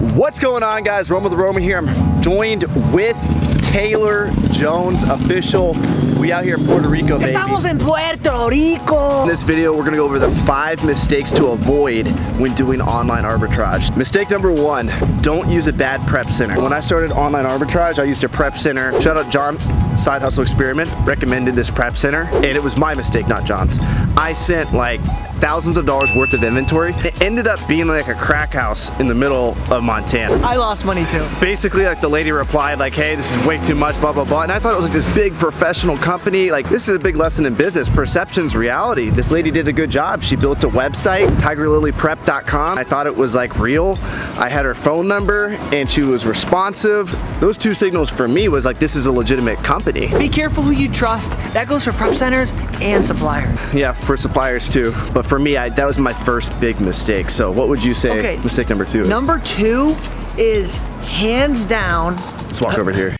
What's going on, guys? Rome with Roma here. I'm joined with Taylor Jones, official. We out here in Puerto Rico, baby. Estamos en Puerto Rico. In this video, we're gonna go over the 5 mistakes to avoid when doing online arbitrage. Mistake number 1, don't use a bad prep center. When I started online arbitrage, I used a prep center. Shout out John, Side Hustle Experiment, recommended this prep center, and it was my mistake, not John's. I sent like thousands of dollars worth of inventory. It ended up being like a crack house in the middle of Montana. I lost money too. Basically, like the lady replied like, hey, this is way too much, blah, blah, blah. And I thought it was like this big professional company. Like, this is a big lesson in business. Perception's reality. This lady did a good job. She built a website, tigerlilyprep.com. I thought it was like real. I had her phone number and she was responsive. Those 2 signals for me was like, this is a legitimate company. Be careful who you trust. That goes for prep centers and suppliers. Yeah, for suppliers too. But for me, that was my first big mistake. So what would you say mistake number 2 is? Number 2 is hands down. Let's walk over here.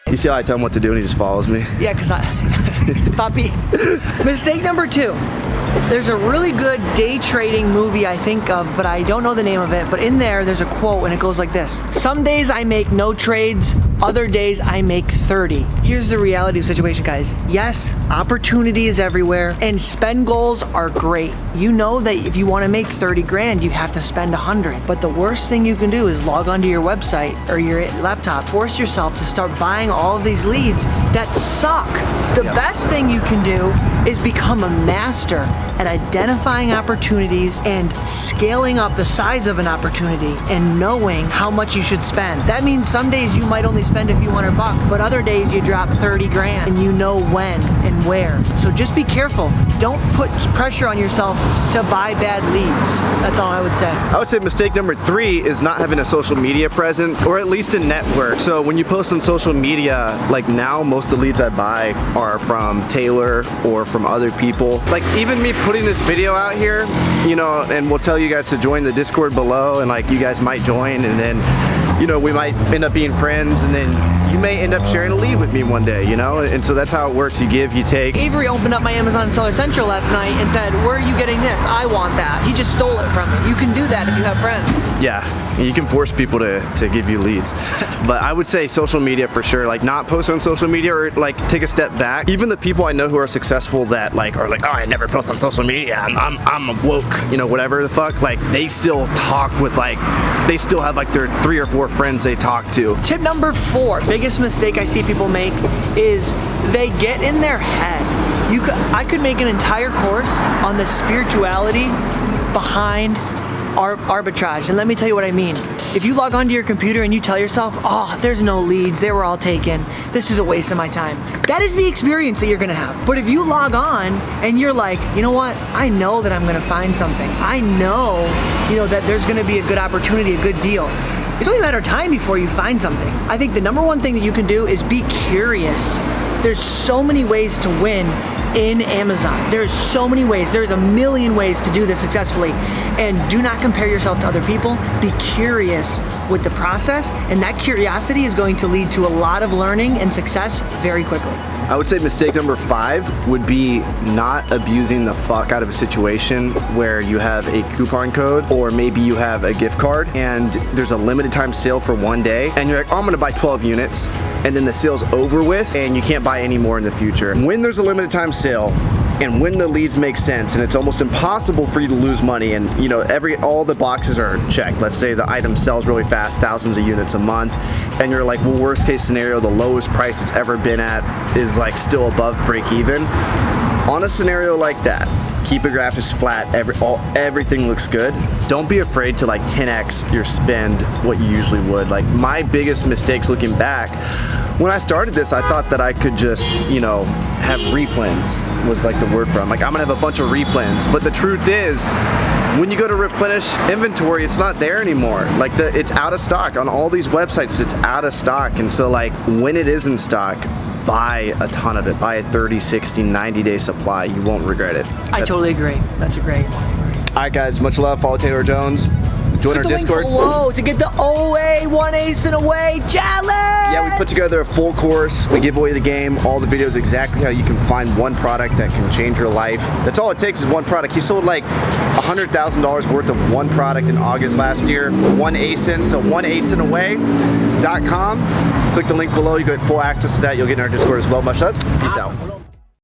You see how I tell him what to do and he just follows me? Yeah, because Papi. Mistake number 2. There's a really good day trading movie I think of, but I don't know the name of it. But in there's a quote and it goes like this. Some days I make no trades, other days I make 30. Here's the reality of the situation, guys. Yes, opportunity is everywhere and spend goals are great. You know that if you want to make 30 grand, you have to spend 100. But the worst thing you can do is log onto your website or your laptop, force yourself to start buying all of these leads that suck. The best thing you can do is become a master at identifying opportunities and scaling up the size of an opportunity and knowing how much you should spend. That means some days you might only spend a few $100, but other days you drop 30 grand and you know when and where. So just be careful. Don't put pressure on yourself to buy bad leads. That's all I would say. I would say mistake number 3 is not having a social media presence or at least a network. So when you post on social media, like now most of the leads I buy are from Taylor or from other people. Like even me putting this video out here, you know, and we'll tell you guys to join the Discord below and like you guys might join and then, you know, we might end up being friends and then you may end up sharing a lead with me one day, you know? And so that's how it works. You give, you take. Avery opened up my Amazon Seller Central last night and said, where are you getting this? I want that. He just stole it from me. You can do that if you have friends. Yeah, you can force people to give you leads. But I would say social media for sure, like not post on social media or like take a step back. Even the people I know who are successful that like are like, oh, I never post on social media, I'm woke, you know, whatever the fuck, like they still talk with like, they still have like their 3 or 4 friends they talk to. Tip number 4, biggest mistake I see people make is they get in their head. I could make an entire course on the spirituality behind arbitrage, and let me tell you what I mean. If you log onto your computer and you tell yourself, oh, there's no leads, they were all taken, this is a waste of my time, that is the experience that you're gonna have. But if you log on and you're like, you know what, I know that I'm gonna find something. I know, you know, that there's gonna be a good opportunity, a good deal. It's only a matter of time before you find something. I think the number 1 thing that you can do is be curious. There's so many ways to win in Amazon. There's so many ways. There's a million ways to do this successfully. And do not compare yourself to other people. Be curious with the process, and that curiosity is going to lead to a lot of learning and success very quickly. I would say mistake number 5 would be not abusing the fuck out of a situation where you have a coupon code or maybe you have a gift card and there's a limited time sale for 1 day and you're like, oh, I'm gonna buy 12 units and then the sale's over with and you can't buy any more in the future. When there's a limited time sale and when the leads make sense and it's almost impossible for you to lose money and you know all the boxes are checked. Let's say the item sells really fast, thousands of units a month, and you're like, well, worst case scenario, the lowest price it's ever been at is like still above break even. On a scenario like that, keep your graph is flat, everything looks good. Don't be afraid to like 10x your spend what you usually would. Like my biggest mistakes looking back, when I started this, I thought that I could just, you know, have replens was like the word for it. I'm like, I'm gonna have a bunch of replens. But the truth is, when you go to replenish inventory, it's not there anymore. Like it's out of stock. On all these websites, it's out of stock. And so like when it is in stock, buy a ton of it. Buy a 30, 60, 90-day supply. You won't regret it. I totally agree. That's a great one. All right, guys, much love. Follow Taylor Jones. Join our Discord. Link below to get the OA 1 ace and away challenge. Yeah, we put together a full course. We give away the game, all the videos, exactly how you can find one product that can change your life. That's all it takes is one product. He sold like $100,000 worth of one product in August last year. One ASIN, so oneasinaway.com. Click the link below. You get full access to that. You'll get in our Discord as well. Much love. Peace out.